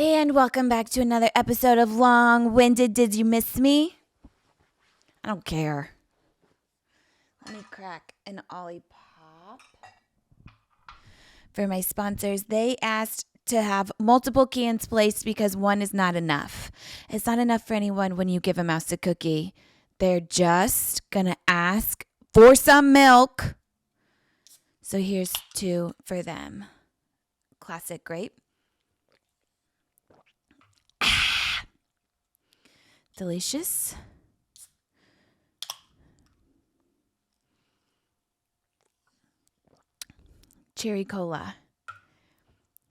And welcome back to another episode of Long-Winded. Did you miss me? I don't care. Let me crack an Ollie Pop. For my sponsors, they asked to have multiple cans placed because one is not enough. It's not enough for anyone when you give a mouse a cookie. They're just going to ask for some milk. So here's two for them. Classic grape. Delicious. Cherry cola.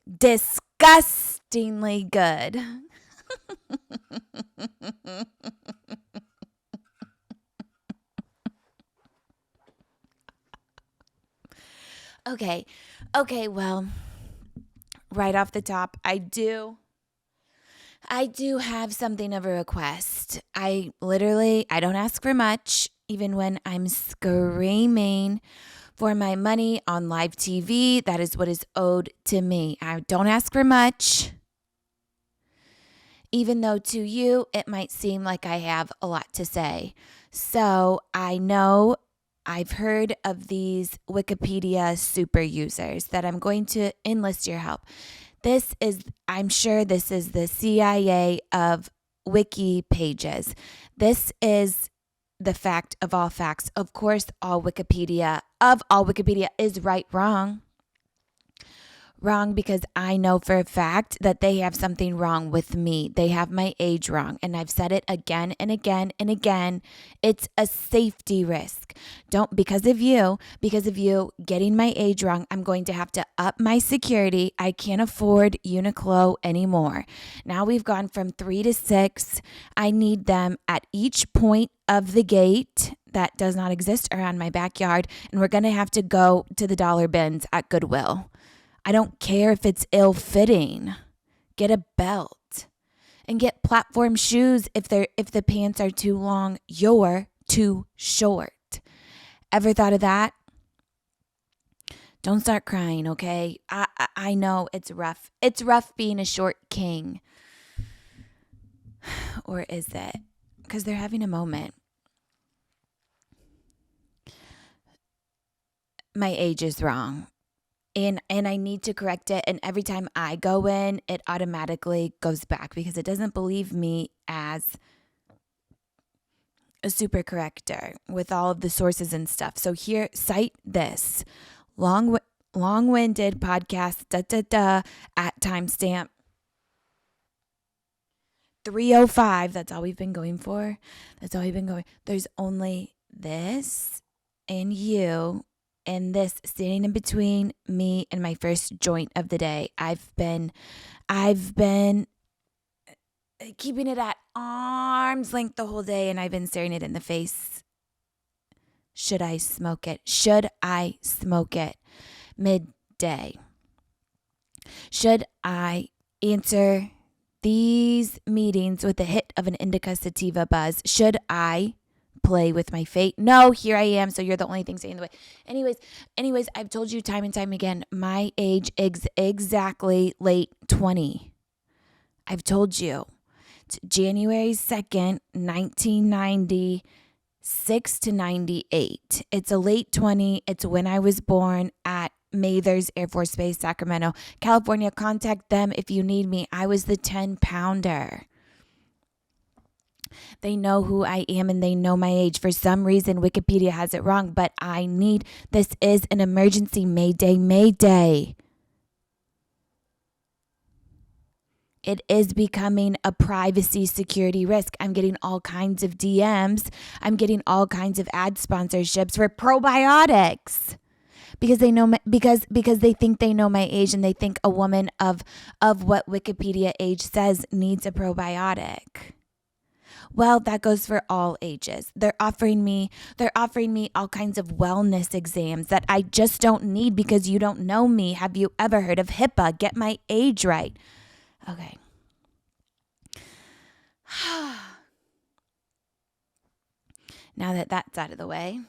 Disgustingly good. Okay, well, right off the top, I do have something of a request. I don't ask for much, even when I'm screaming for my money on live TV. That is what is owed to me. I don't ask for much, even though to you, it might seem like I have a lot to say. So I know I've heard of these Wikipedia super users that I'm going to enlist your help. I'm sure this is the CIA of wiki pages. This is the fact of all facts. Of course, all Wikipedia is wrong. Wrong because I know for a fact that they have something wrong with me. They have my age wrong. And I've said it again and again and again. It's a safety risk. Because of you getting my age wrong, I'm going to have to up my security. I can't afford Uniqlo anymore. Now we've gone from 3 to 6. I need them at each point of the gate that does not exist around my backyard. And we're going to have to go to the dollar bins at Goodwill. I don't care if it's ill-fitting. Get a belt and get platform shoes if the pants are too long. You're too short. Ever thought of that? Don't start crying, okay? I know it's rough. It's rough being a short king. Or is it? Because they're having a moment. My age is wrong. And I need to correct it. And every time I go in, it automatically goes back because it doesn't believe me as a super corrector with all of the sources and stuff. So here, cite this long-winded podcast, at timestamp 3:05. That's all we've been going for. There's only this and you. And this standing in between me and my first joint of the day. I've been keeping it at arm's length the whole day, and I've been staring it in the face. Should I smoke it? Midday? Should I answer these meetings with a hit of an indica sativa buzz? Should I play with my fate? No, here I am. So you're the only thing standing in the way. Anyways, I've told you time and time again, my age is exactly late 20. I've told you. It's January 2nd, 1996 to 98. It's a late 20. It's when I was born at Mathers Air Force Base, Sacramento, California. Contact them if you need me. I was the 10-pounder. They know who I am and they know my age. For some reason, Wikipedia has it wrong, but this is an emergency. Mayday. It is becoming a privacy security risk. I'm getting all kinds of DMs. I'm getting all kinds of ad sponsorships for probiotics. Because they know because they think they know my age and they think a woman of what Wikipedia age says needs a probiotic. Well, that goes for all ages. They're offering me all kinds of wellness exams that I just don't need because you don't know me. Have you ever heard of HIPAA? Get my age right. Okay. Now that that's out of the way,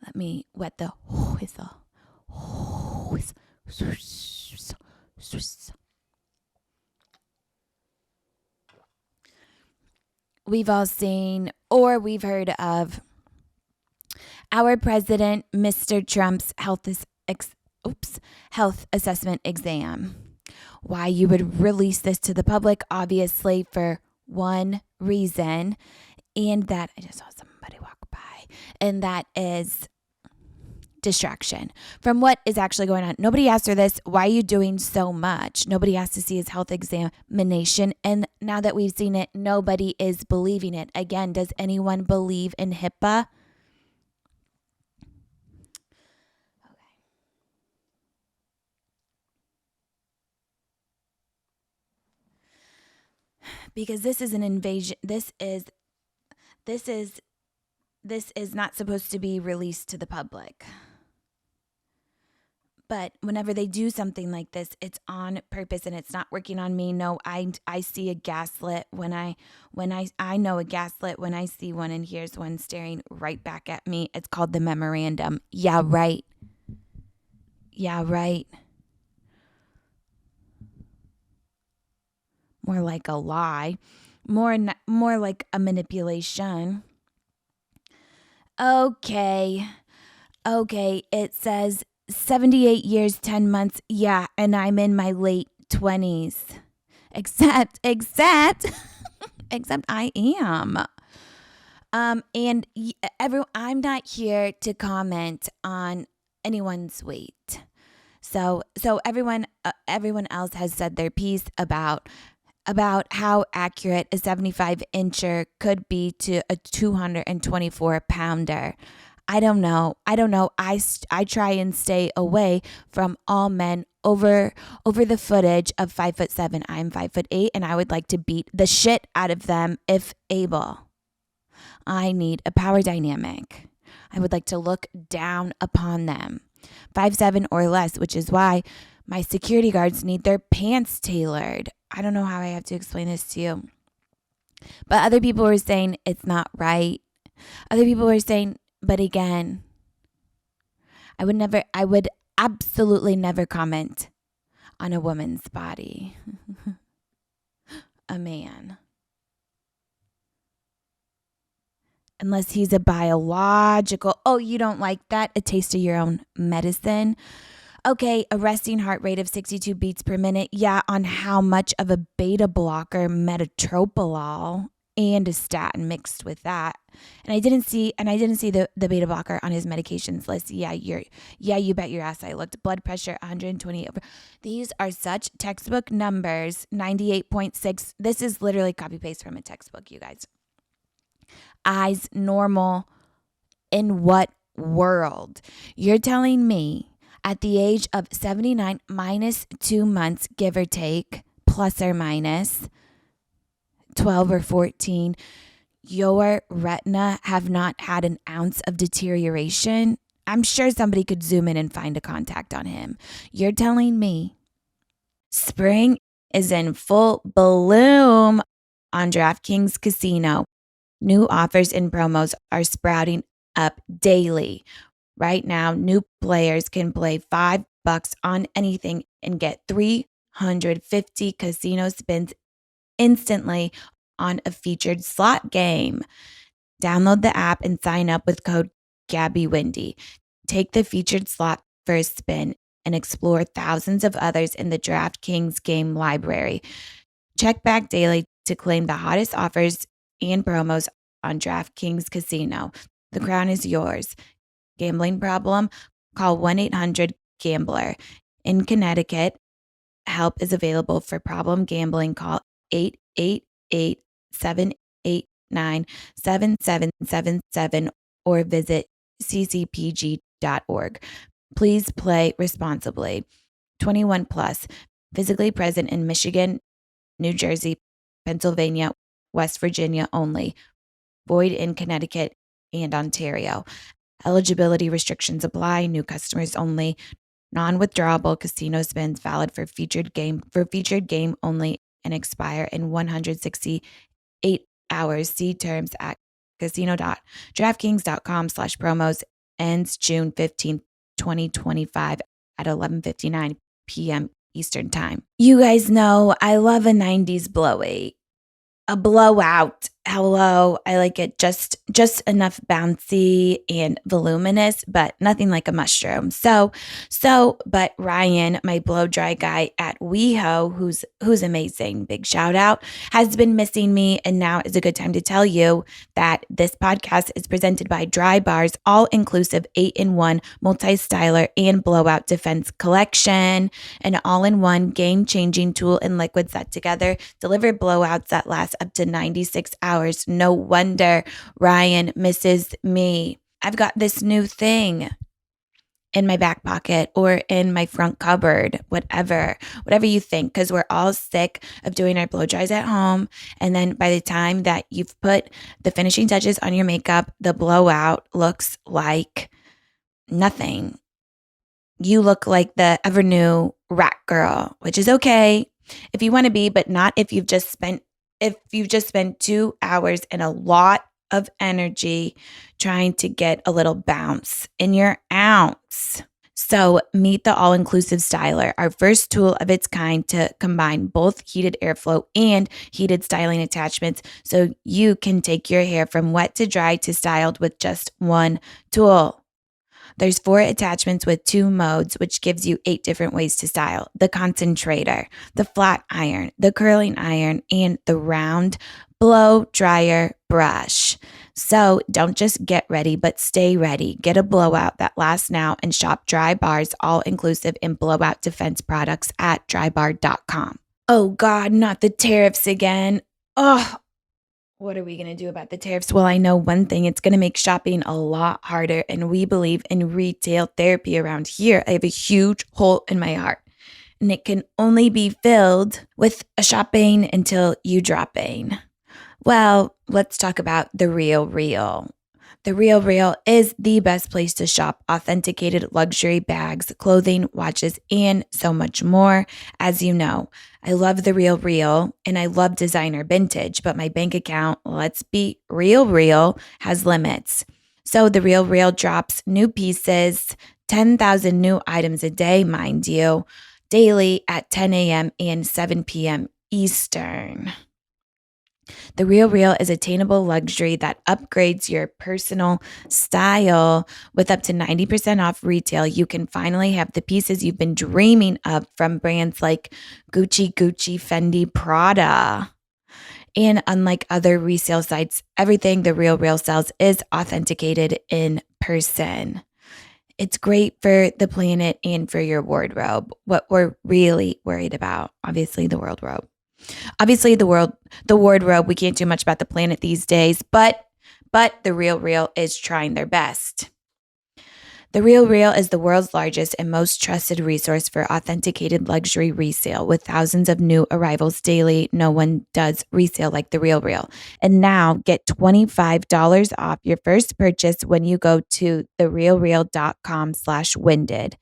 let me wet the whistle. We've all seen or we've heard of our president, Mr. Trump's health assessment exam. Why you would release this to the public, obviously, for one reason, and that I just saw somebody walk by, and that is distraction from what is actually going on. Nobody asked her this. Why are you doing so much? Nobody asked to see his health examination. And now that we've seen it, nobody is believing it. Again, does anyone believe in HIPAA? Because this is an invasion. This is not supposed to be released to the public. But whenever they do something like this, it's on purpose and it's not working on me. No, I see a gaslit when I know a gaslit when I see one, and here's one staring right back at me. It's called the memorandum. Yeah, right. Yeah, right. More like a lie. More like a manipulation. Okay, it says 78 years, 10 months. Yeah, and I'm in my late 20s. Except I am. And I'm not here to comment on anyone's weight. So everyone else has said their piece about how accurate a 75-incher could be to a 224-pounder. I don't know. I try and stay away from all men over the footage of 5'7". I'm 5'8", and I would like to beat the shit out of them if able. I need a power dynamic. I would like to look down upon them. 5'7" or less, which is why my security guards need their pants tailored. I don't know how I have to explain this to you. But other people were saying it's not right. Other people were saying, but again, I would absolutely never comment on a woman's body. A man. Unless he's a biological, oh, you don't like that? A taste of your own medicine? Okay, a resting heart rate of 62 beats per minute. Yeah, on how much of a beta blocker, metoprolol, and a statin mixed with that. And I didn't see the beta blocker on his medications list. Yeah, you bet your ass I looked. Blood pressure 120 over. These are such textbook numbers. 98.6. This is literally copy paste from a textbook, you guys. Eyes normal. In what world? You're telling me at the age of 79 minus 2 months, give or take, plus or minus 12 or 14, your retina have not had an ounce of deterioration? I'm sure somebody could zoom in and find a contact on him. You're telling me spring is in full bloom on DraftKings Casino. New offers and promos are sprouting up daily. Right now, new players can play $5 on anything and get 350 casino spins instantly on a featured slot game. Download the app and sign up with code GabbyWindy. Take the featured slot for a spin and explore thousands of others in the DraftKings game library. Check back daily to claim the hottest offers and promos on DraftKings Casino. The crown is yours. Gambling problem? Call 1-800-GAMBLER. In Connecticut, help is available for problem gambling. Call 888-789-7777 or visit ccpg.org. Please play responsibly. 21 plus. Physically present in Michigan, New Jersey, Pennsylvania, West Virginia only. Void in Connecticut and Ontario. Eligibility restrictions apply. New customers only. Non-withdrawable casino spins valid for featured game only and expire in 168 hours. See terms at casino.draftkings.com/promos. Ends June 15th, 2025 at 11:59 p.m. Eastern time. You guys know I love a 90s blowy. A blowout. Hello. I like it just enough bouncy and voluminous, but nothing like a mushroom. But Ryan, my blow dry guy at WeHo, who's amazing, big shout out, has been missing me. And now is a good time to tell you that this podcast is presented by Drybar's all-inclusive 8-in-1 multi-styler and blowout defense collection, an all-in-one game-changing tool and liquid set together, deliver blowouts that last up to 96 hours. No wonder Ryan misses me. I've got this new thing in my back pocket or in my front cupboard, whatever you think, because we're all sick of doing our blow dries at home. And then by the time that you've put the finishing touches on your makeup, the blowout looks like nothing. You look like the ever new rat girl, which is okay if you want to be, but not if you've just spent 2 hours and a lot of energy trying to get a little bounce in your ounce. So meet the all-inclusive styler, our first tool of its kind to combine both heated airflow and heated styling attachments so you can take your hair from wet to dry to styled with just one tool. There's 4 attachments with 2 modes, which gives you 8 different ways to style: the concentrator, the flat iron, the curling iron, and the round blow dryer brush. So don't just get ready, but stay ready. Get a blowout that lasts now and shop Drybar's all-inclusive and blowout defense products at drybar.com. Oh God, not the tariffs again. Oh, what are we going to do about the tariffs? Well, I know one thing. It's going to make shopping a lot harder, and we believe in retail therapy around here. I have a huge hole in my heart, and it can only be filled with a shopping until you dropping. Well, let's talk about the RealReal. The RealReal is the best place to shop authenticated luxury bags, clothing, watches, and so much more. As you know, I love the RealReal and I love designer vintage, but my bank account, let's be real, has limits. So the RealReal drops new pieces, 10,000 new items a day, mind you, daily at 10 a.m. and 7 p.m. Eastern. The RealReal is attainable luxury that upgrades your personal style. With up to 90% off retail, you can finally have the pieces you've been dreaming of from brands like Gucci, Fendi, Prada. And unlike other resale sites, everything the RealReal sells is authenticated in person. It's great for the planet and for your wardrobe. What we're really worried about, obviously the wardrobe. The wardrobe, we can't do much about the planet these days, but the RealReal is trying their best. The RealReal is the world's largest and most trusted resource for authenticated luxury resale. With thousands of new arrivals daily, no one does resale like the RealReal. And now get $25 off your first purchase when you go to therealreal.com/winded.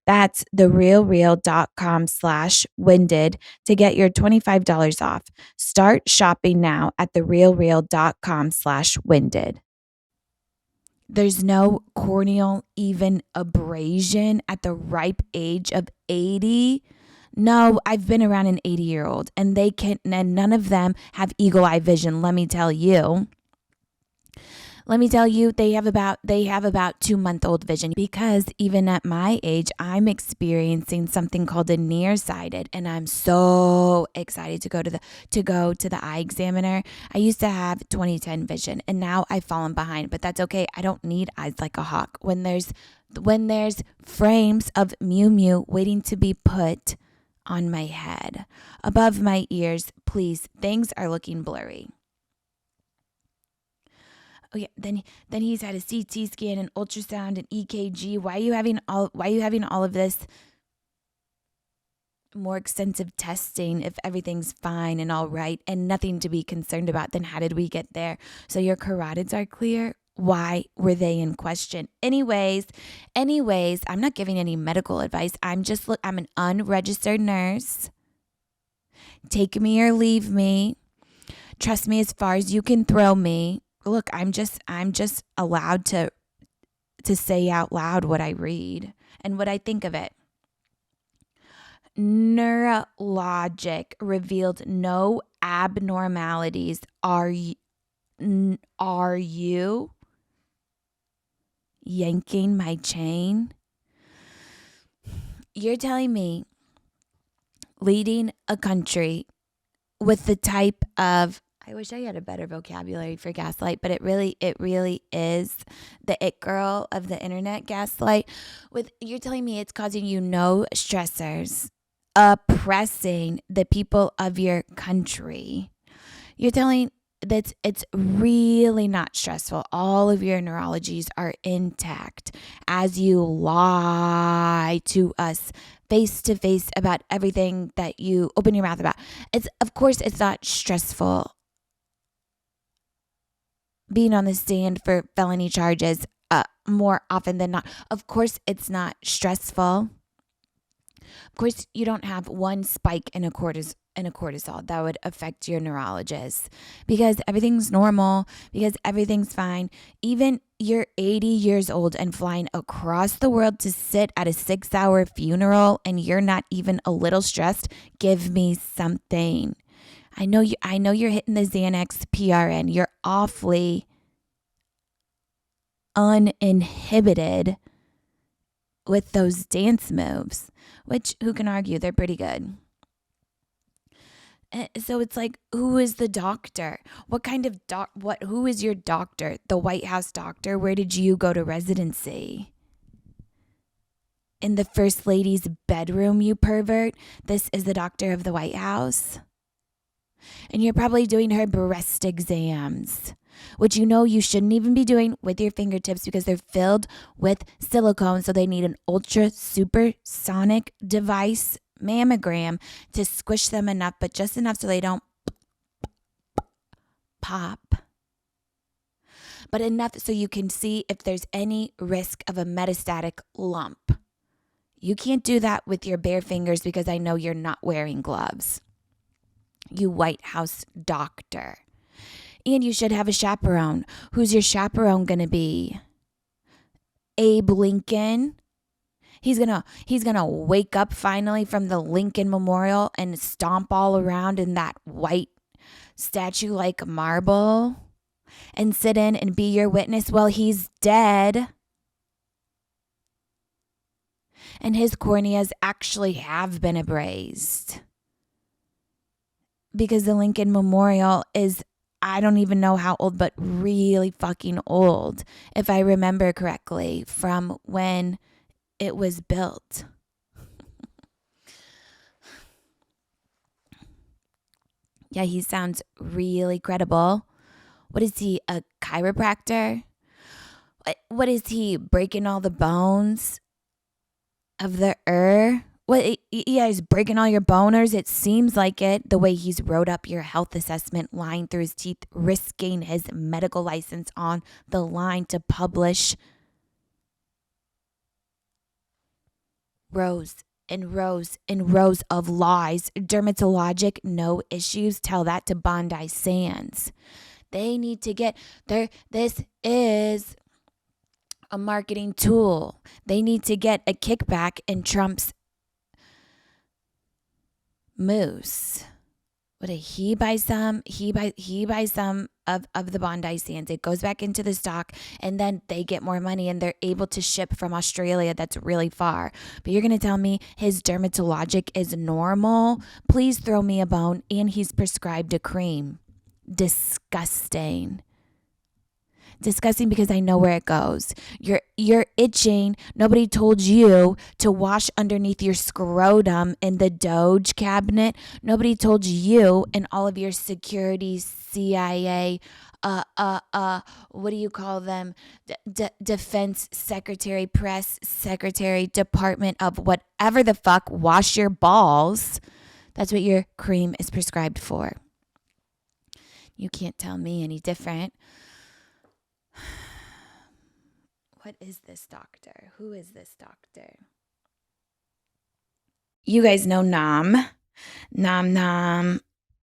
That's therealreal.com/winded to get your $25 off. Start shopping now at therealreal.com/winded. There's no corneal even abrasion at the ripe age of 80. No, I've been around an 80-year-old and none of them have eagle eye vision, let me tell you. They have about 2-month-old vision, because even at my age, I'm experiencing something called a nearsighted, and I'm so excited to go to the eye examiner. I used to have 20/10 vision, and now I've fallen behind, but that's okay. I don't need eyes like a hawk. When there's frames of Miu Miu waiting to be put on my head, above my ears, please, things are looking blurry. Oh yeah, then he's had a CT scan, an ultrasound, an EKG. Why are you having all of this more extensive testing if everything's fine and all right and nothing to be concerned about? Then how did we get there? So your carotids are clear? Why were they in question? Anyways, I'm not giving any medical advice. I'm an unregistered nurse. Take me or leave me. Trust me as far as you can throw me. Look, I'm just allowed to say out loud what I read and what I think of it. neurologic revealed no abnormalities. Are you yanking my chain? You're telling me leading a country with the type of, I wish I had a better vocabulary for gaslight, but it really is the it girl of the internet, gaslight. You're telling me it's causing you no stressors, oppressing the people of your country. You're telling that it's really not stressful. All of your neurologies are intact as you lie to us face to face about everything that you open your mouth about. Of course it's not stressful being on the stand for felony charges more often than not. Of course it's not stressful. Of course you don't have one spike in a cortisol that would affect your neurologist, because everything's normal, because everything's fine. Even you're 80 years old and flying across the world to sit at a 6-hour funeral and you're not even a little stressed. Give me something. I know you're hitting the Xanax PRN. You're awfully uninhibited with those dance moves, which who can argue they're pretty good. So it's like, who is the doctor? What kind of who is your doctor? The White House doctor? Where did you go to residency? In the First Lady's bedroom, you pervert? This is the doctor of the White House? And you're probably doing her breast exams, which you shouldn't even be doing with your fingertips because they're filled with silicone. So they need an ultra supersonic device, mammogram, to squish them enough, but just enough so they don't pop, but enough so you can see if there's any risk of a metastatic lump. You can't do that with your bare fingers because I know you're not wearing gloves, you White House doctor. And you should have a chaperone. Who's your chaperone gonna be? Abe Lincoln? He's gonna wake up finally from the Lincoln Memorial and stomp all around in that white statue like marble and sit in and be your witness while he's dead. And his corneas actually have been abrased. Because the Lincoln Memorial is, I don't even know how old, but really fucking old, if I remember correctly, from when it was built. Yeah, he sounds really credible. What is he, a chiropractor? What is he, breaking all the bones of the earth? What? Yeah, he's breaking all your boners. It seems like it, the way he's wrote up your health assessment, lying through his teeth, risking his medical license on the line to publish rows and rows and rows of lies. Dermatologic, no issues. Tell that to Bondi Sands. They need to get there. This is a marketing tool. They need to get a kickback in Trump's moose. What did he buy some? He buys some of the Bondi Sands. It goes back into the stock and then they get more money and they're able to ship from Australia that's really far. But you're going to tell me his dermatologic is normal? Please throw me a bone. And he's prescribed a cream. Disgusting. Disgusting, because I know where it goes. You're itching. Nobody told you to wash underneath your scrotum in the Doge cabinet. Nobody told you and all of your security, CIA, what do you call them? Defense secretary, press secretary, department of whatever the fuck, wash your balls. That's what your cream is prescribed for. You can't tell me any different. What is this doctor? Who is this doctor? You guys know Nom,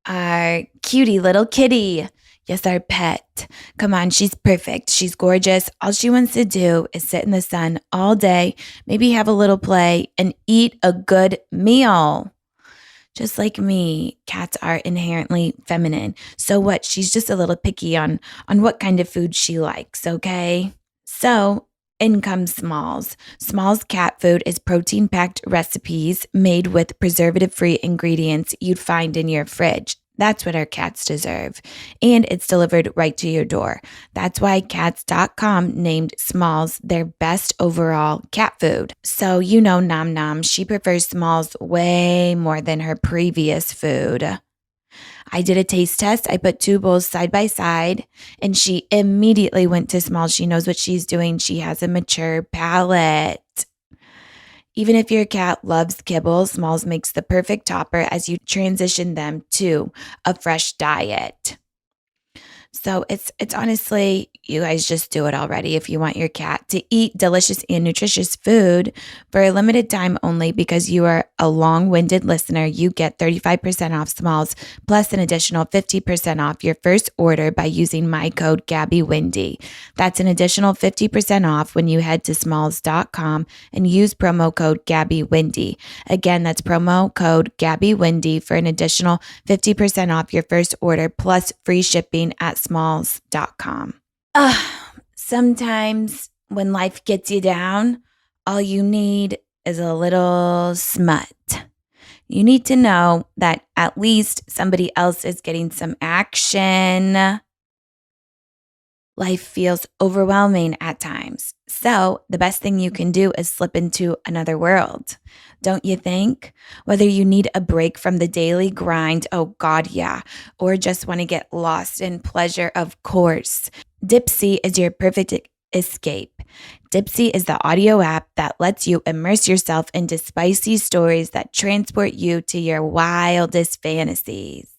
our cutie little kitty. Yes, our pet. Come on, she's perfect. She's gorgeous. All she wants to do is sit in the sun all day, maybe have a little play, and eat a good meal. Just like me, cats are inherently feminine. So what? She's just a little picky on what kind of food she likes, okay? So, in comes Smalls. Smalls cat food is protein-packed recipes made with preservative-free ingredients you'd find in your fridge. That's what our cats deserve. And it's delivered right to your door. That's why cats.com named Smalls their best overall cat food. So, you know, Nom Nom, she prefers Smalls way more than her previous food. I did a taste test. I put two bowls side by side, and she immediately went to Smalls. She knows what she's doing. She has a mature palate. Even if your cat loves kibble, Smalls makes the perfect topper as you transition them to a fresh diet. So it's honestly, you guys just do it already if you want your cat to eat delicious and nutritious food for a limited time only. Because you are a long-winded listener, you get 35% off Smalls plus an additional 50% off your first order by using my code GabbyWindy. That's an additional 50% off when you head to smalls.com and use promo code GabbyWindy. Again, that's promo code GabbyWindy for an additional 50% off your first order plus free shipping at smalls.com. Sometimes when life gets you down, all you need is a little smut. You need to know that at least somebody else is getting some action. Life feels overwhelming at times. So the best thing you can do is slip into another world. Don't you think? Whether you need a break from the daily grind, oh God, yeah, or just want to get lost in pleasure, of course, Dipsea is your perfect escape. Dipsea is the audio app that lets you immerse yourself into spicy stories that transport you to your wildest fantasies.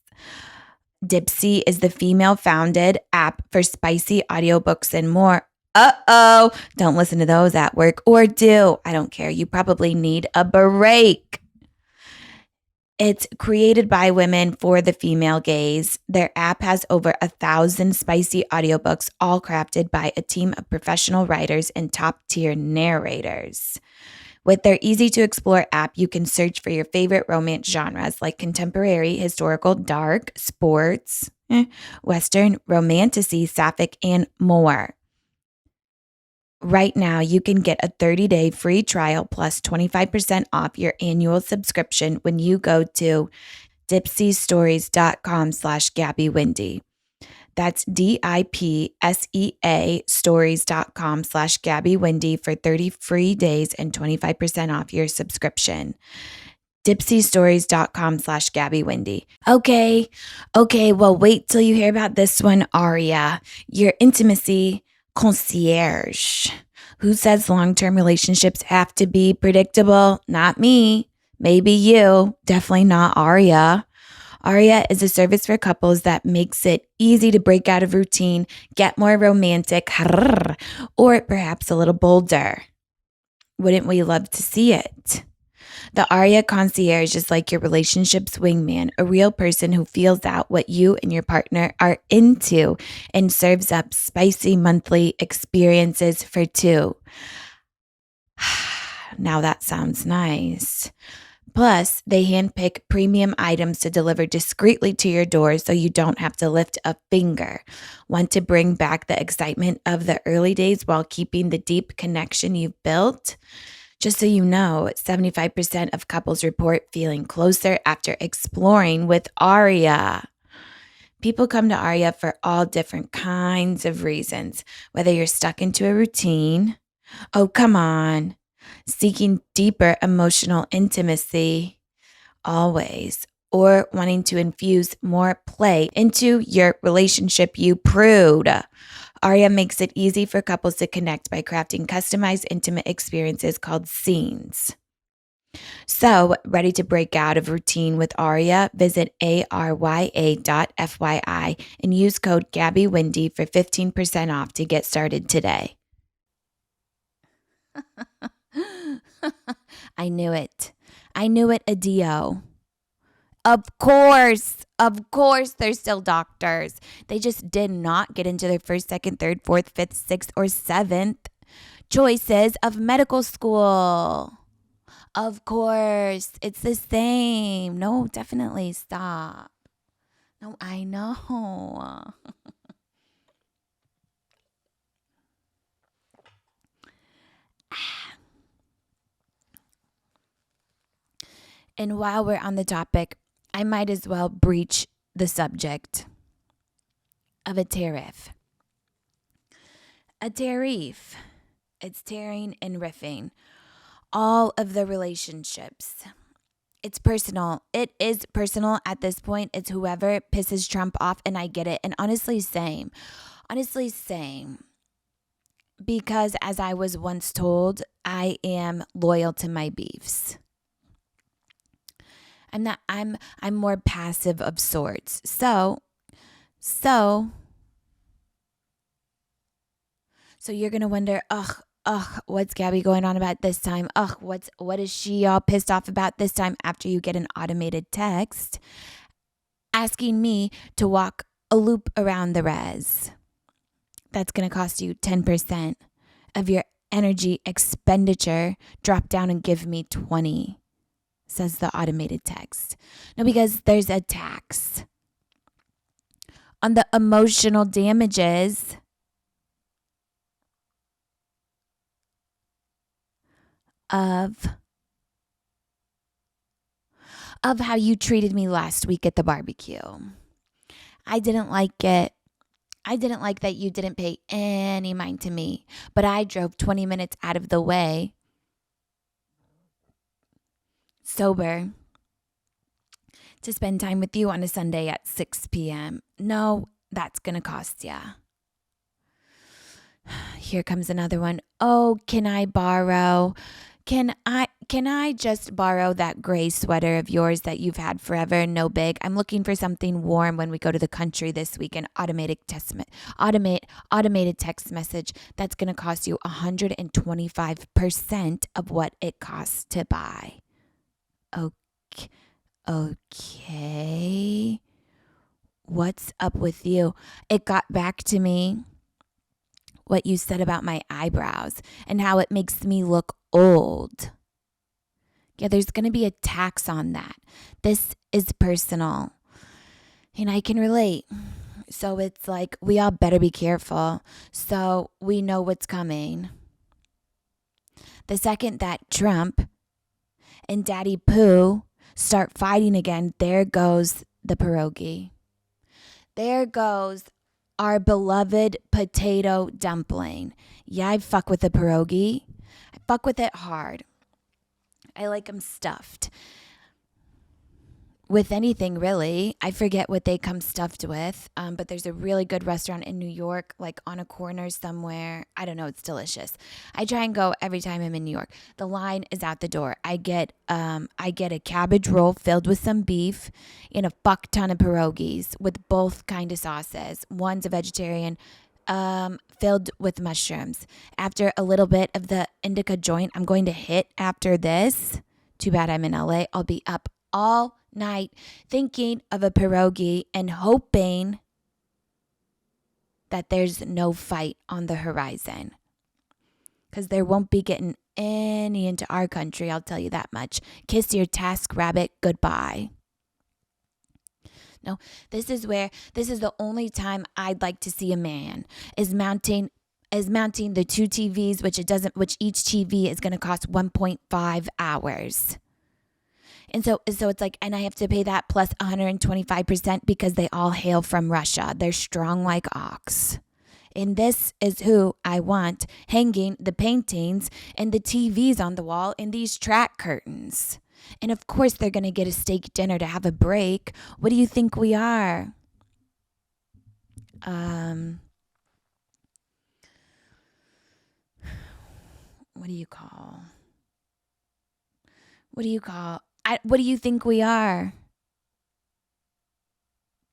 Dipsea is the female-founded app for spicy audiobooks and more. Uh-oh, don't listen to those at work, or do. I don't care. You probably need a break. It's created by women for the female gaze. Their app has over 1,000 spicy audiobooks, all crafted by a team of professional writers and top-tier narrators. With their easy-to-explore app, you can search for your favorite romance genres like contemporary, historical, dark, sports, Western, romantasy, sapphic, and more. Right now, you can get a 30-day free trial plus 25% off your annual subscription when you go to dipseastories.com/GabbyWindy. That's DIPSEA stories.com/GabbyWindy for 30 free days and 25% off your subscription. Dipseastories.com/GabbyWindy. Okay, well, wait till you hear about this one, Arya, your intimacy concierge. Who says long-term relationships have to be predictable? Not me. Maybe you. Definitely not Arya. Arya is a service for couples that makes it easy to break out of routine, get more romantic, or perhaps a little bolder. Wouldn't we love to see it? The Arya concierge is like your relationship's wingman, a real person who feels out what you and your partner are into and serves up spicy monthly experiences for two. Now that sounds nice. Plus, they handpick premium items to deliver discreetly to your door so you don't have to lift a finger. Want to bring back the excitement of the early days while keeping the deep connection you've built? Just so you know, 75% of couples report feeling closer after exploring with Arya. People come to Arya for all different kinds of reasons, whether you're stuck into a routine, oh, come on, seeking deeper emotional intimacy, always, or wanting to infuse more play into your relationship, you prude. Arya makes it easy for couples to connect by crafting customized intimate experiences called scenes. So, ready to break out of routine with Arya? Visit arya.fyi and use code GabbyWindy for 15% off to get started today. I knew it. Adio. Of course, they're still doctors. They just did not get into their first, second, third, fourth, fifth, sixth, or seventh choices of medical school. Of course, it's the same. No, definitely stop. No, I know. And while we're on the topic, I might as well breach the subject of a tariff. A tariff. It's tearing and riffing all of the relationships. It's personal. It is personal at this point. It's whoever pisses Trump off, and I get it. And honestly, same. Because as I was once told, I am loyal to my beefs. I'm more passive of sorts. So you're gonna wonder, what's Gabby going on about this time? What is she all pissed off about this time? After you get an automated text asking me to walk a loop around the res. That's gonna cost you 10% of your energy expenditure. Drop down and give me 20, says the automated text. No, because there's a tax on the emotional damages of how you treated me last week at the barbecue. I didn't like it. I didn't like that you didn't pay any mind to me, but I drove 20 minutes out of the way, sober, to spend time with you on a Sunday at 6 p.m. No, that's going to cost ya. Here comes another one. Oh, can I borrow? Can I just borrow that gray sweater of yours that you've had forever? No big. I'm looking for something warm when we go to the country this week. An automated text message that's going to cost you 125% of what it costs to buy. Okay. What's up with you? It got back to me what you said about my eyebrows and how it makes me look old. Yeah, there's going to be a tax on that. This is personal. And I can relate. So it's like we all better be careful so we know what's coming. The second that Trump and Daddy Pooh start fighting again, there goes the pierogi. There goes our beloved potato dumpling. Yeah, I fuck with the pierogi. I fuck with it hard. I like them stuffed. With anything, really. I forget what they come stuffed with, but there's a really good restaurant in New York, like on a corner somewhere. I don't know. It's delicious. I try and go every time I'm in New York. The line is out the door. I get a cabbage roll filled with some beef and a fuck ton of pierogies with both kind of sauces. One's a vegetarian, filled with mushrooms. After a little bit of the indica joint I'm going to hit after this. Too bad I'm in LA. I'll be up all night thinking of a pierogi and hoping that there's no fight on the horizon, because there won't be getting any into our country, I'll tell you that much. Kiss your task rabbit goodbye. No, this is the only time I'd like to see a man is mounting the two TVs, which each TV is going to cost 1.5 hours. And so it's like, and I have to pay that plus 125% because they all hail from Russia. They're strong like ox. And this is who I want hanging the paintings and the TVs on the wall and these track curtains. And of course they're going to get a steak dinner to have a break. What do you think we are? What do you call? What do you think we are?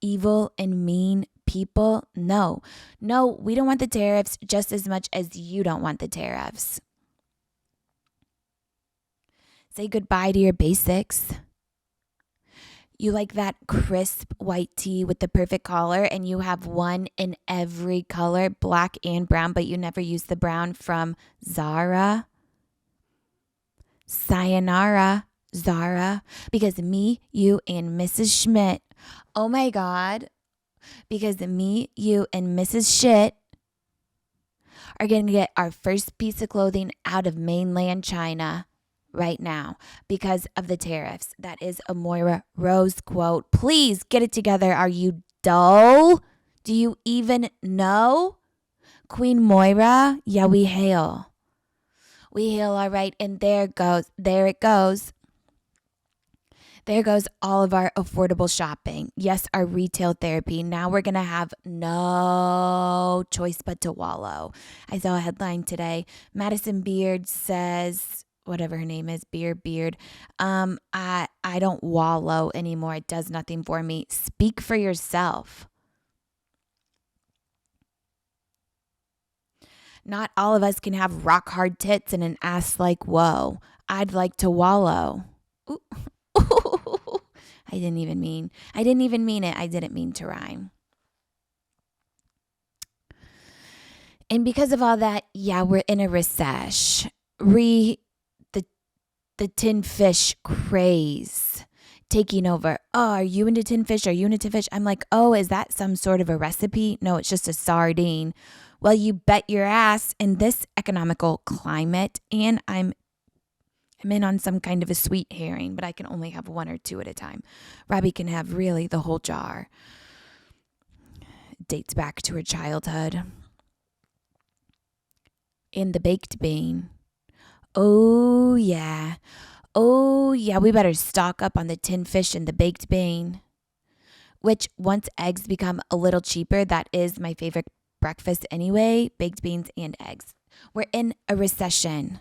Evil and mean people? No, we don't want the tariffs just as much as you don't want the tariffs. Say goodbye to your basics. You like that crisp white tee with the perfect collar, and you have one in every color, black and brown, but you never use the brown from Zara. Sayonara, Zara, because me, you, and Mrs. Schmidt, oh my God, because me, you, and Mrs. Shit are going to get our first piece of clothing out of mainland China right now because of the tariffs. That is a Moira Rose quote. Please get it together. Are you dull? Do you even know? Queen Moira, yeah, we hail. We hail, all right. And there it goes. There goes all of our affordable shopping. Yes, our retail therapy. Now we're going to have no choice but to wallow. I saw a headline today. Madison Beard says, whatever her name is, Beard. I don't wallow anymore. It does nothing for me. Speak for yourself. Not all of us can have rock hard tits and an ass like whoa. I'd like to wallow. Ooh. I didn't even mean it. I didn't mean to rhyme. And because of all that, yeah, we're in a recession. The tin fish craze taking over. Oh, are you into tin fish? I'm like, oh, is that some sort of a recipe? No, it's just a sardine. Well, you bet your ass in this economical climate, and I'm in on some kind of a sweet herring, but I can only have one or two at a time. Robbie can have really the whole jar. Dates back to her childhood. And the baked bean. Oh, yeah. We better stock up on the tin fish and the baked bean. Which, once eggs become a little cheaper, that is my favorite breakfast anyway. Baked beans and eggs. We're in a recession.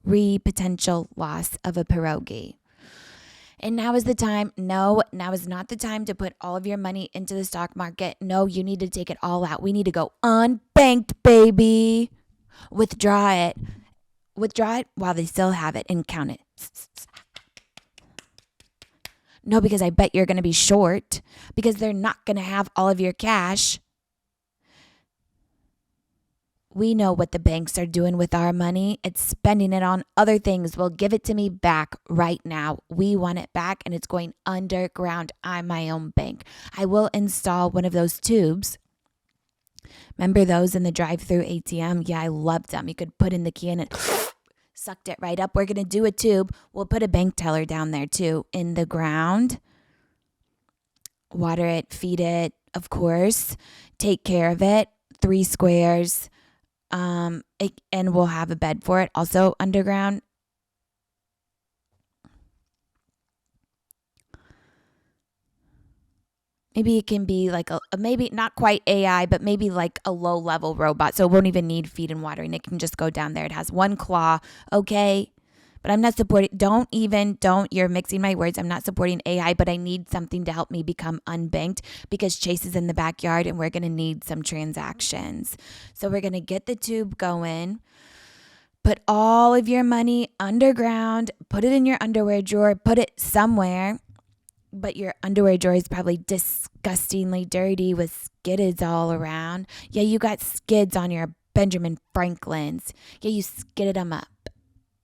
Potential loss of a pierogi. And now is the time. No, now is not the time to put all of your money into the stock market. No, you need to take it all out. We need to go unbanked, baby. Withdraw it while they still have it and count it. No, because I bet you're going to be short because they're not going to have all of your cash. We know what the banks are doing with our money. It's spending it on other things. Well, give it to me back right now. We want it back, and it's going underground. I'm my own bank. I will install one of those tubes. Remember those in the drive-through ATM? Yeah, I loved them. You could put in the key and it sucked it right up. We're going to do a tube. We'll put a bank teller down there too in the ground. Water it, feed it, of course. Take care of it. 3 squares. And we'll have a bed for it. Also underground. Maybe it can be like maybe not quite AI, but maybe like a low level robot. So it won't even need feed and watering. It can just go down there. It has 1 claw. Okay. But I'm not supporting, you're mixing my words. I'm not supporting AI, but I need something to help me become unbanked because Chase is in the backyard and we're going to need some transactions. So we're going to get the tube going, put all of your money underground, put it in your underwear drawer, put it somewhere, but your underwear drawer is probably disgustingly dirty with skids all around. Yeah, you got skids on your Benjamin Franklins. Yeah, you skidded them up.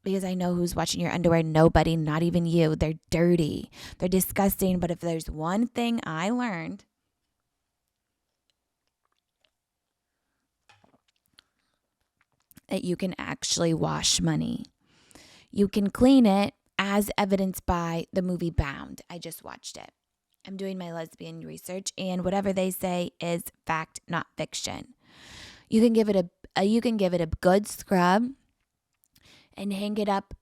Because I know who's watching your underwear. Nobody, not even you. They're dirty. They're disgusting. But if there's one thing I learned, that you can actually wash money. You can clean it as evidenced by the movie Bound. I just watched it. I'm doing my lesbian research, and whatever they say is fact, not fiction. You can give it a good scrub and hang it up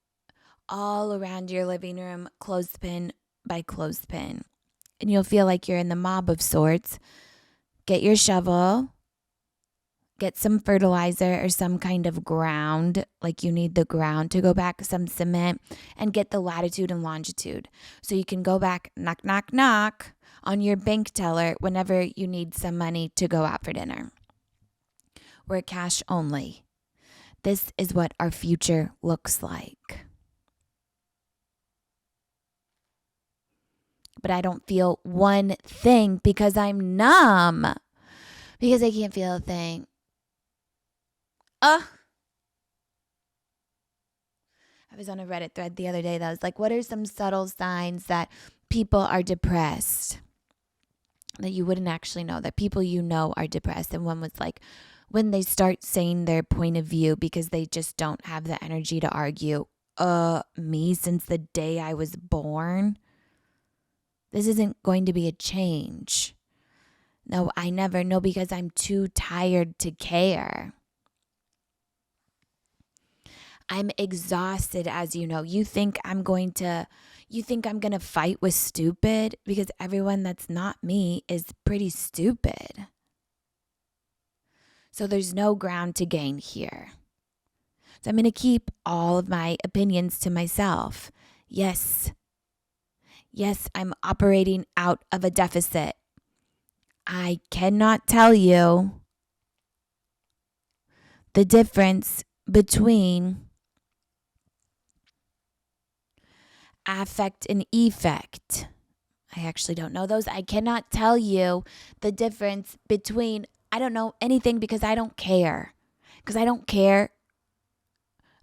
all around your living room, clothespin by clothespin. And you'll feel like you're in the mob of sorts. Get your shovel. Get some fertilizer or some kind of ground, like you need the ground to go back, some cement, and get the latitude and longitude. So you can go back, knock, knock, knock on your bank teller whenever you need some money to go out for dinner. We're cash only. This is what our future looks like. but I don't feel one thing because I'm numb. Because I can't feel a thing. I was on a Reddit thread the other day that was like, what are some subtle signs that people are depressed? That you wouldn't actually know, that people you know are depressed. And one was like, when they start saying their point of view because they just don't have the energy to argue. Me since the day I was born. This isn't going to be a change. No, I never know because I'm too tired to care. I'm exhausted, as you know. You think I'm going to fight with stupid because everyone that's not me is pretty stupid. So there's no ground to gain here. So I'm going to keep all of my opinions to myself. Yes, I'm operating out of a deficit. I cannot tell you the difference between affect and effect. I actually don't know those. I cannot tell you the difference between, I don't know anything because I don't care. Because I don't care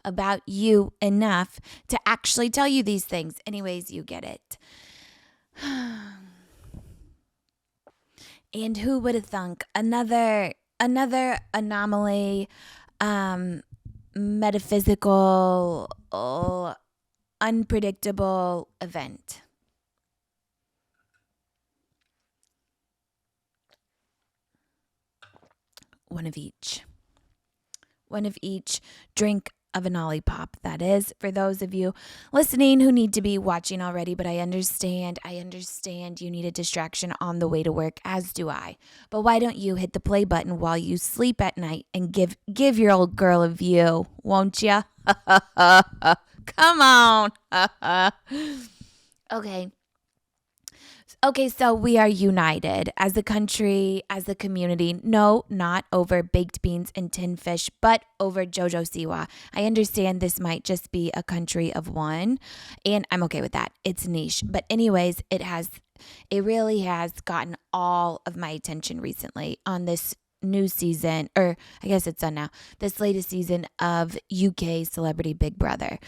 about you enough to actually tell you these things. Anyways, you get it. And who would have thunk another anomaly, metaphysical, unpredictable event. One of each. Drink of an lollipop. That is for those of you listening who need to be watching already, but I understand you need a distraction on the way to work, as do I. But why don't you hit the play button while you sleep at night and give your old girl a view, won't ya? Come on. Okay, so we are united as a country, as a community. No, not over baked beans and tin fish, but over JoJo Siwa. I understand this might just be a country of one, and I'm okay with that. It's niche. But anyways, it really has gotten all of my attention recently on this new season, or I guess it's done now, this latest season of UK Celebrity Big Brother.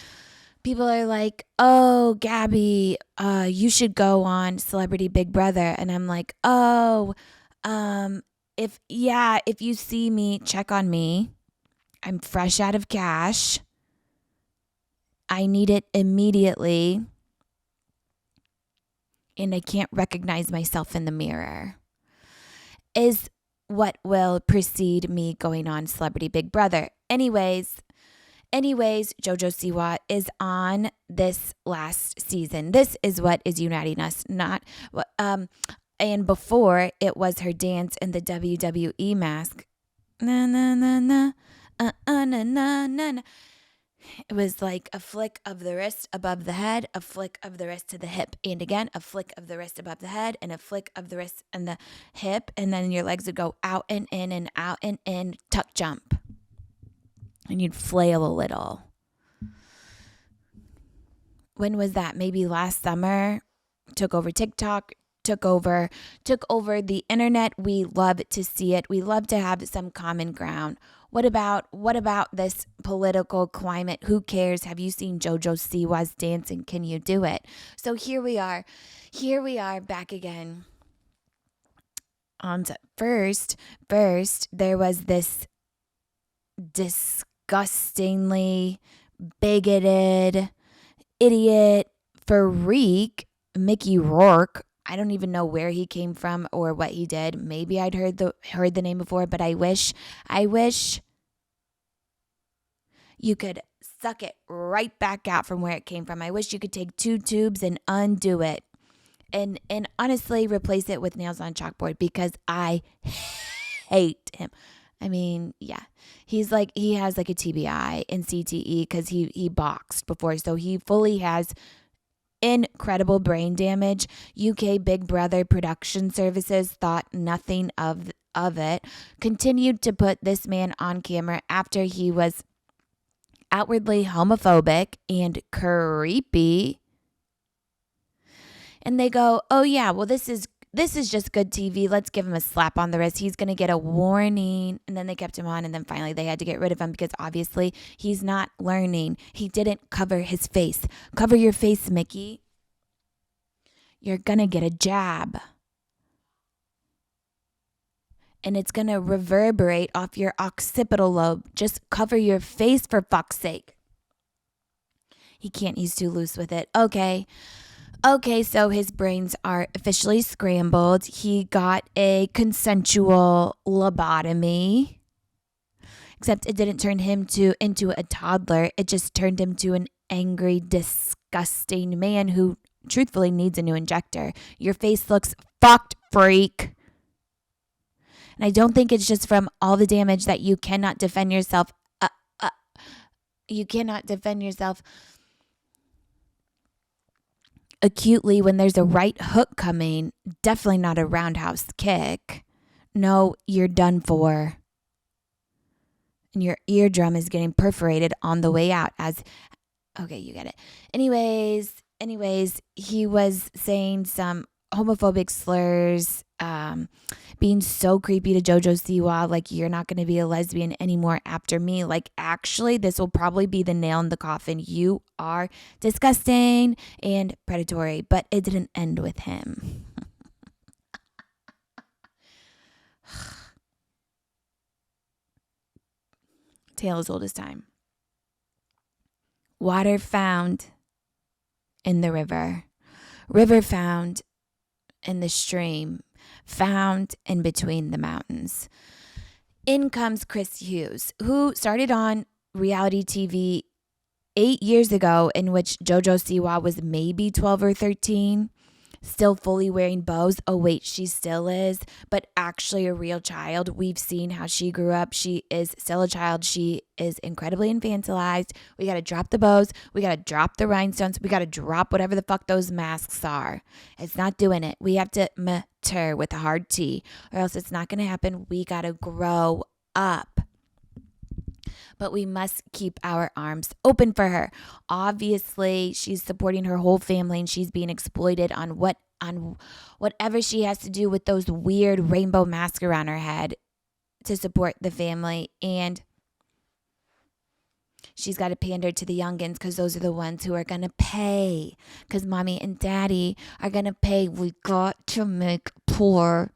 People are like, oh, Gabby, you should go on Celebrity Big Brother. And I'm like, if you see me, check on me. I'm fresh out of cash. I need it immediately. And I can't recognize myself in the mirror. Is what will precede me going on Celebrity Big Brother. Anyways, JoJo Siwa is on this last season. This is what is uniting us, not and before it was her dance in the WWE mask. Na na na na, na na na na. It was like a flick of the wrist above the head, a flick of the wrist to the hip, and again a flick of the wrist above the head, and a flick of the wrist and the hip, and then your legs would go out and in and out and in, tuck jump. And you'd flail a little. When was that? Maybe last summer. Took over TikTok. Took over the internet. We love to see it. We love to have some common ground. What about this political climate? Who cares? Have you seen JoJo Siwa's dancing? Can you do it? So here we are back again. First, there was this disgustingly bigoted idiot freak, Mickey Rourke. I don't even know where he came from or what he did. Maybe I'd heard the name before, but I wish you could suck it right back out from where it came from. I wish you could take 2 tubes and undo it and honestly replace it with nails on chalkboard because I hate him. I mean, yeah, he has like a TBI and CTE because he boxed before. So he fully has incredible brain damage. UK Big Brother production services thought nothing of it, continued to put this man on camera after he was outwardly homophobic and creepy. And they go, oh yeah, well this is just good TV. Let's give him a slap on the wrist. He's going to get a warning. And then they kept him on. And then finally they had to get rid of him because obviously he's not learning. He didn't cover his face. Cover your face, Mickey. You're going to get a jab. And it's going to reverberate off your occipital lobe. Just cover your face for fuck's sake. He can't. He's too loose with it. Okay, so his brains are officially scrambled. He got a consensual lobotomy. Except it didn't turn him into a toddler. It just turned him to an angry, disgusting man who truthfully needs a new injector. Your face looks fucked, freak. And I don't think it's just from all the damage that you cannot defend yourself. You cannot defend yourself acutely when there's a right hook coming. Definitely not a roundhouse kick. No, you're done for. And your eardrum is getting perforated on the way out okay, you get it. Anyways, he was saying some homophobic slurs, being so creepy to JoJo Siwa, like, you're not going to be a lesbian anymore after me. Like, actually, this will probably be the nail in the coffin. You are disgusting and predatory, but it didn't end with him. Tale as old as time. Water found in the river. River found in the stream. Found in between the mountains. In comes Chris Hughes, who started on reality TV 8 years ago, in which JoJo Siwa was maybe 12 or 13. Still fully wearing bows. Oh, wait, she still is, but actually a real child. We've seen how she grew up. She is still a child. She is incredibly infantilized. We got to drop the bows. We got to drop the rhinestones. We got to drop whatever the fuck those masks are. It's not doing it. We have to mature with a hard T, or else it's not going to happen. We got to grow up. But we must keep our arms open for her. Obviously, she's supporting her whole family and she's being exploited on whatever she has to do with those weird rainbow masks around her head to support the family. And she's got to pander to the youngins because those are the ones who are going to pay. Because mommy and daddy are going to pay. We got to make poor,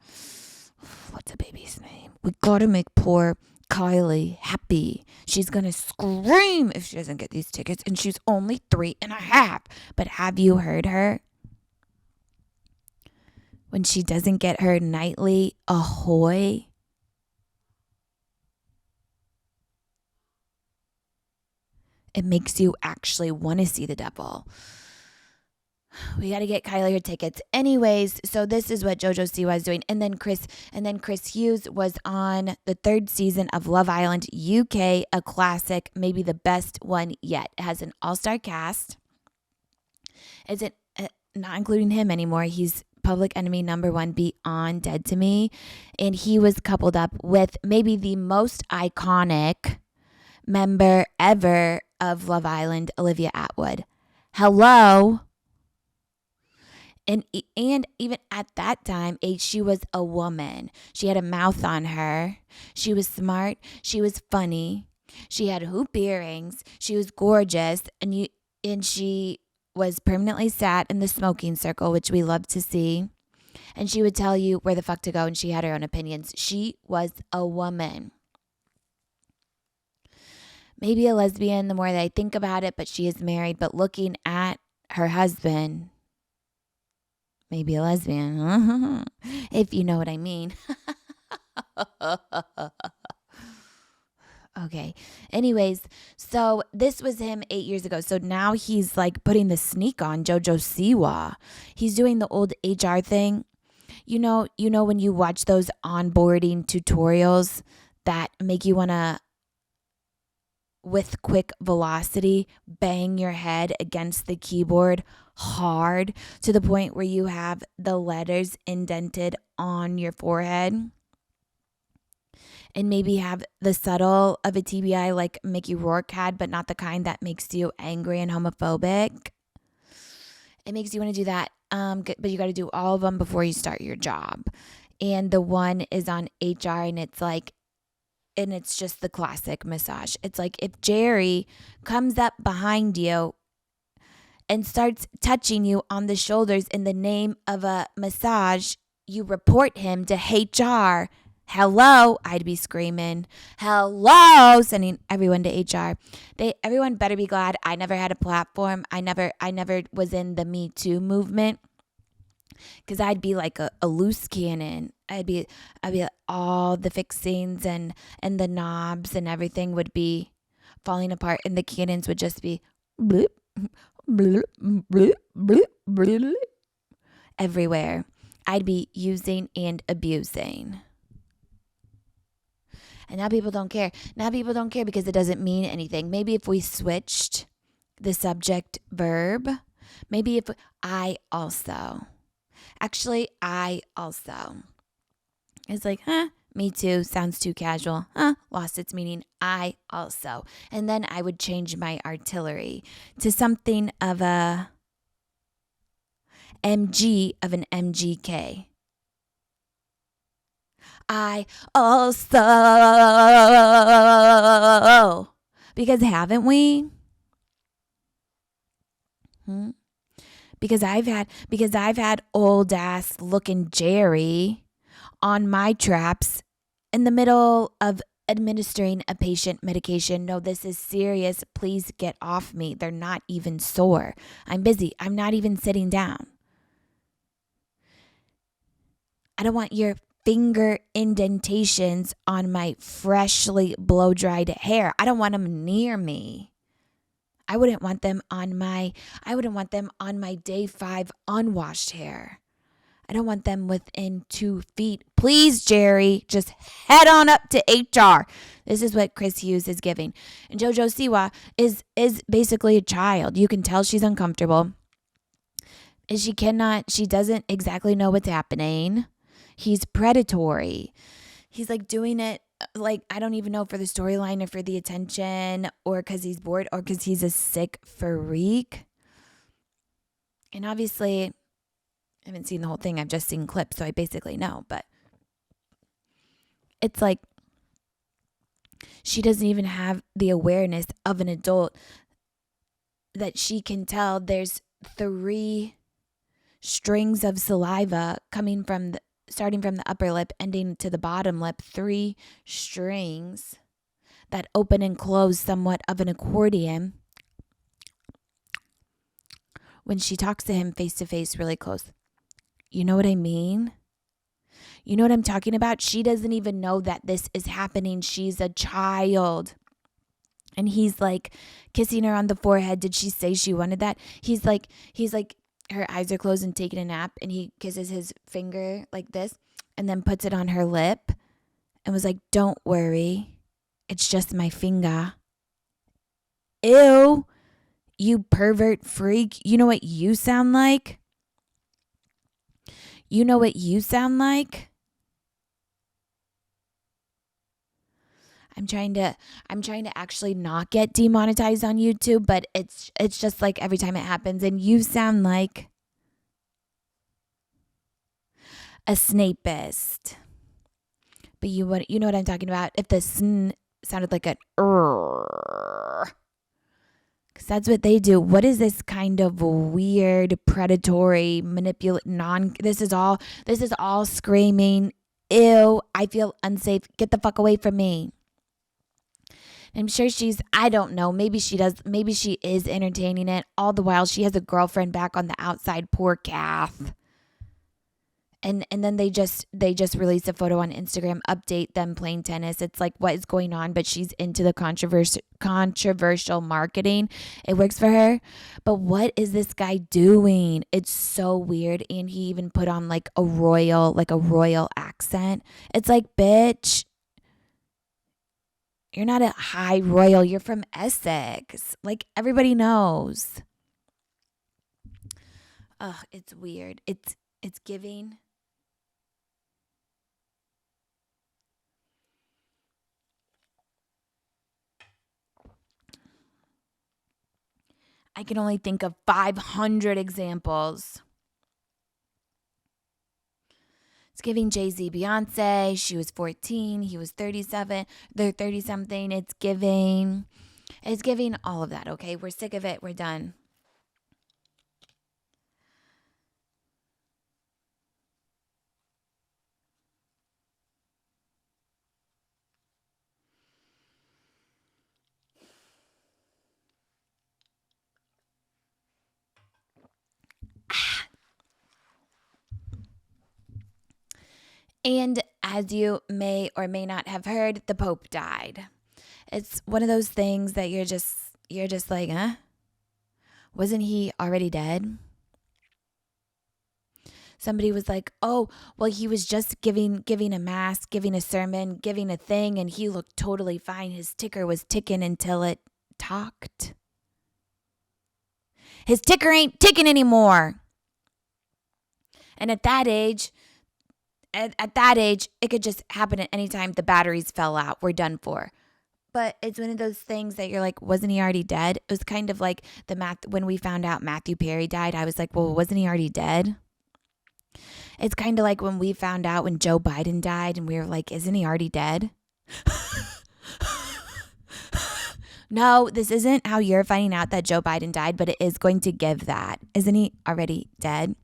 what's the baby's name? We got to make poor Kylie happy. She's going to scream if she doesn't get these tickets, and she's only 3.5. But have you heard her? When she doesn't get her nightly ahoy, it makes you actually want to see the devil. We got to get Kylie her tickets. Anyways, so this is what JoJo Siwa is doing. And then Chris Hughes was on the 3rd season of Love Island UK, a classic, maybe the best one yet. It has an all-star cast. Isn't not including him anymore. He's public enemy number 1 beyond dead to me. And he was coupled up with maybe the most iconic member ever of Love Island, Olivia Atwood. Hello. And even at that time, she was a woman. She had a mouth on her. She was smart. She was funny. She had hoop earrings. She was gorgeous. And she was permanently sat in the smoking circle, which we love to see. And she would tell you where the fuck to go, and she had her own opinions. She was a woman. Maybe a lesbian the more that I think about it, but she is married. But looking at her husband, maybe a lesbian, if you know what I mean. Okay. Anyways, so this was him 8 years ago. So now he's like putting the sneak on JoJo Siwa. He's doing the old HR thing. You know when you watch those onboarding tutorials that make you want to, with quick velocity, bang your head against the keyboard hard to the point where you have the letters indented on your forehead, and maybe have the subtle of a TBI like Mickey Rourke had, but not the kind that makes you angry and homophobic. It makes you want to do that. But you got to do all of them before you start your job. And the one is on HR, and it's just the classic massage. It's like if Jerry comes up behind you and starts touching you on the shoulders in the name of a massage, you report him to HR. Hello, I'd be screaming. Hello, sending everyone to HR. Everyone better be glad I never had a platform. I never was in the Me Too movement, because I'd be like a loose cannon. I'd be like all the fixings and the knobs and everything would be falling apart, and the cannons would just be bloop, bloop, bloop, bloop, bloop, everywhere. I'd be using and abusing. And now people don't care. Now people don't care because it doesn't mean anything. Maybe if we switched the subject verb, maybe if I also. Actually, I also. It's like, me too. Sounds too casual. Lost its meaning. I also. And then I would change my artillery to something of a MG of an MGK. I also. Because haven't we? Because I've had old ass looking Jerry on my traps in the middle of administering a patient medication. No, this is serious. Please get off me. They're not even sore. I'm busy. I'm not even sitting down. I don't want your finger indentations on my freshly blow-dried hair. I don't want them near me. I wouldn't want them on my day 5 unwashed hair. I don't want them within 2 feet. Please, Jerry, just head on up to HR. This is what Chris Hughes is giving. And JoJo Siwa is basically a child. You can tell she's uncomfortable. And she doesn't exactly know what's happening. He's predatory. He's like doing it like, I don't even know, for the storyline or for the attention or because he's bored or because he's a sick freak. And obviously, I haven't seen the whole thing. I've just seen clips, so I basically know. But it's like she doesn't even have the awareness of an adult that she can tell there's 3 strings of saliva coming from starting from the upper lip, ending to the bottom lip, 3 strings that open and close somewhat of an accordion when she talks to him face to face really close. You know what I mean? You know what I'm talking about? She doesn't even know that this is happening. She's a child. And he's like kissing her on the forehead. Did she say she wanted that? He's like, her eyes are closed and taking a nap, and he kisses his finger like this and then puts it on her lip and was like, don't worry. It's just my finger. Ew, you pervert freak. You know what you sound like? You know what you sound like? I'm trying to actually not get demonetized on YouTube, but it's just like every time it happens, and you sound like a snapist. But you know what I'm talking about? If the sn sounded like an because that's what they do. What is this kind of weird, predatory, this is all screaming, ew, I feel unsafe. Get the fuck away from me. I'm sure I don't know, maybe she is entertaining it. All the while she has a girlfriend back on the outside, poor Kath. And then they just released a photo on Instagram, update them playing tennis. It's like, what is going on? But she's into the controversial marketing. It works for her. But what is this guy doing? It's so weird. And he even put on like a royal accent. It's like, bitch, you're not a high royal. You're from Essex. Like, everybody knows. Ugh, it's weird. It's giving. I can only think of 500 examples. It's giving Jay-Z, Beyonce. She was 14. He was 37. They're 30-something. It's giving all of that, okay? We're sick of it. We're done. And as you may or may not have heard, the Pope died. It's one of those things that you're just like, huh? Wasn't he already dead? Somebody was like, oh, well, he was just giving a mass, giving a sermon, giving a thing, and he looked totally fine. His ticker was ticking until it talked. His ticker ain't ticking anymore. And at that age, it could just happen at any time. The batteries fell out. We're done for. But it's one of those things that you're like, wasn't he already dead? It was kind of like when we found out Matthew Perry died, I was like, well, wasn't he already dead? It's kind of like when we found out when Joe Biden died and we were like, isn't he already dead? No, this isn't how you're finding out that Joe Biden died, but it is going to give that. Isn't he already dead?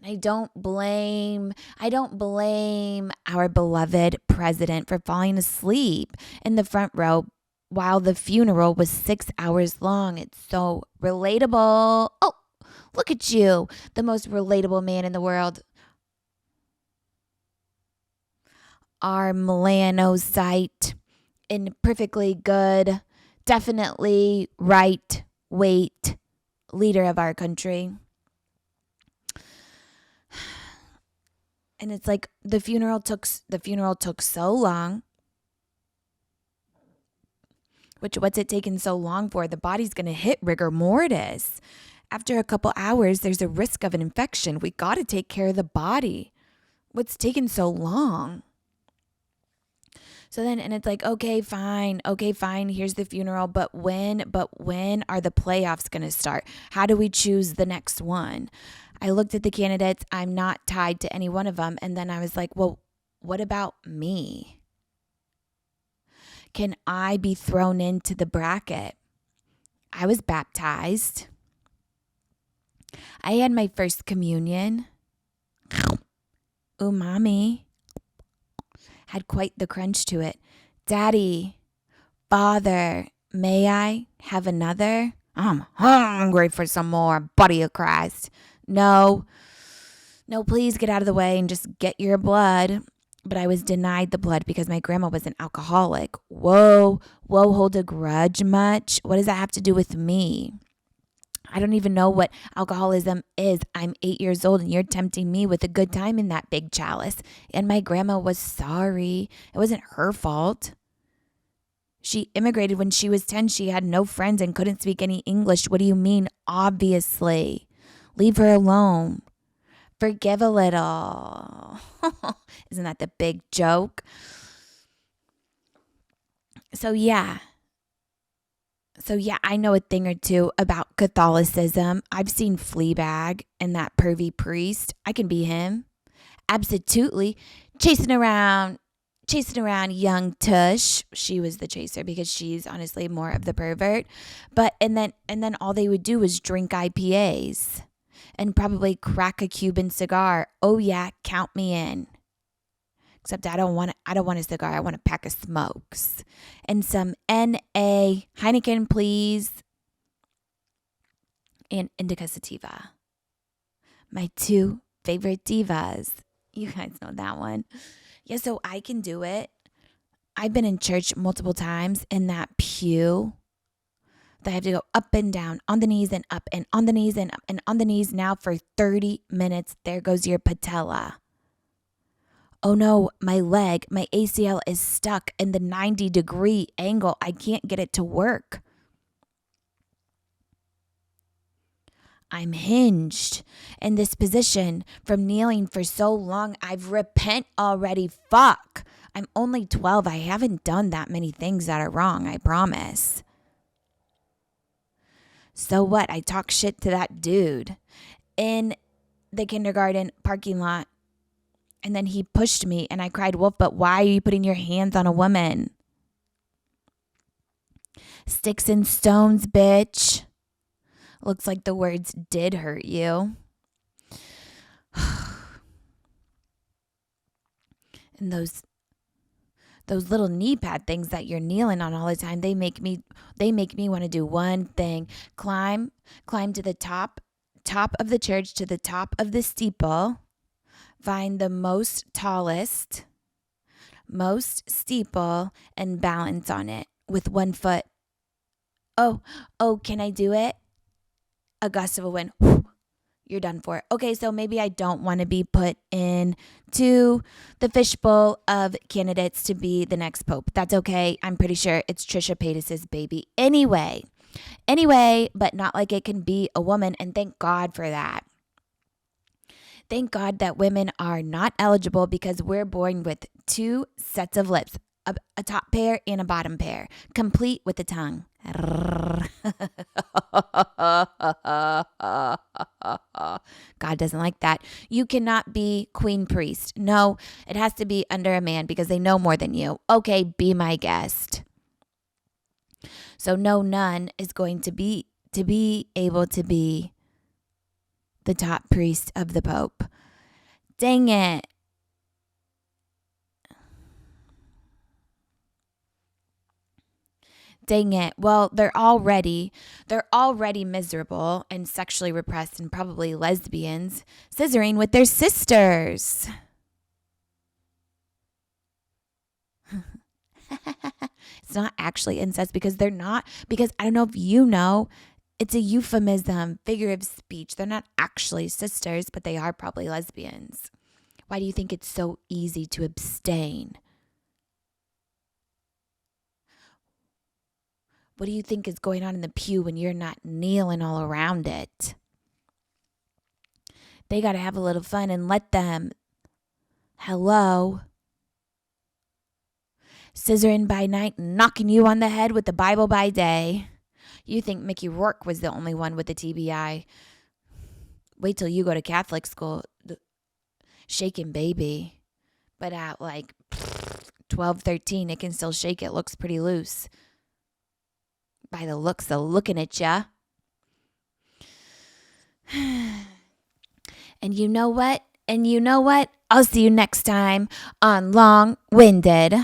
And I don't blame our beloved president for falling asleep in the front row while the funeral was 6 hours long. It's so relatable. Oh, look at you, the most relatable man in the world. Our melanocyte and perfectly good, definitely right weight leader of our country. And it's like the funeral took so long. What's it taking so long for? The body's going to hit rigor mortis. After a couple hours, there's a risk of an infection. We got to take care of the body. What's taking so long? So then, and it's like, okay, fine. Here's the funeral. But when are the playoffs going to start? How do we choose the next one? I looked at the candidates. I'm not tied to any one of them. And then I was like, well, what about me? Can I be thrown into the bracket? I was baptized. I had my first communion. Umami. Had quite the crunch to it. Daddy, Father, may I have another? I'm hungry for some more, body of Christ. No, please get out of the way and just get your blood. But I was denied the blood because my grandma was an alcoholic. Whoa, hold a grudge much? What does that have to do with me? I don't even know what alcoholism is. I'm 8 years old and you're tempting me with a good time in that big chalice. And my grandma was sorry. It wasn't her fault. She immigrated when she was 10. She had no friends and couldn't speak any English. What do you mean? Obviously. Leave her alone. Forgive a little. Isn't that the big joke? So yeah, I know a thing or two about Catholicism. I've seen Fleabag and that pervy priest. I can be him. Absolutely. Chasing around young Tush. She was the chaser because she's honestly more of the pervert. But and then all they would do was drink IPAs and probably crack a Cuban cigar. Oh yeah, count me in. Except I don't want a cigar. I want a pack of smokes. And some N.A. Heineken, please. And Indica Sativa. My two favorite divas. You guys know that one. Yeah, so I can do it. I've been in church multiple times in that pew. I have to go up and down, on the knees and up, and on the knees and up, and on the knees now for 30 minutes. There goes your patella. Oh no, my leg, my ACL is stuck in the 90-degree angle. I can't get it to work. I'm hinged in this position from kneeling for so long. I've repent already. Fuck. I'm only 12. I haven't done that many things that are wrong, I promise. So what? I talk shit to that dude in the kindergarten parking lot. And then he pushed me and I cried wolf, but why are you putting your hands on a woman? Sticks and stones, bitch. Looks like the words did hurt you. And those little knee pad things that you're kneeling on all the time, they make me want to do one thing. Climb to the top of the church, to the top of the steeple. Find the most steeple and balance on it with one foot. Oh, can I do it? A gust of a wind. You're done for. Okay, so maybe I don't want to be put into the fishbowl of candidates to be the next pope. That's okay. I'm pretty sure it's Trisha Paytas's baby anyway, but not like it can be a woman, and thank God for that. Thank God that women are not eligible because we're born with two sets of lips, a top pair and a bottom pair, complete with the tongue. God doesn't like that. You cannot be queen priest. No, it has to be under a man because they know more than you. Okay, be my guest. So no nun is going to be able to be the top priest of the Pope. Dang it. Well, they're already miserable and sexually repressed and probably lesbians, scissoring with their sisters. It's not actually incest because I don't know if you know, it's a euphemism, figure of speech. They're not actually sisters, but they are probably lesbians. Why do you think it's so easy to abstain? What do you think is going on in the pew when you're not kneeling all around it? They got to have a little fun and let them. Hello. Scissoring by night, knocking you on the head with the Bible by day. You think Mickey Rourke was the only one with the TBI. Wait till you go to Catholic school. Shaking baby. But at like 12, 13, it can still shake. It looks pretty loose. By the looks of looking at ya. And you know what? I'll see you next time on Long Winded.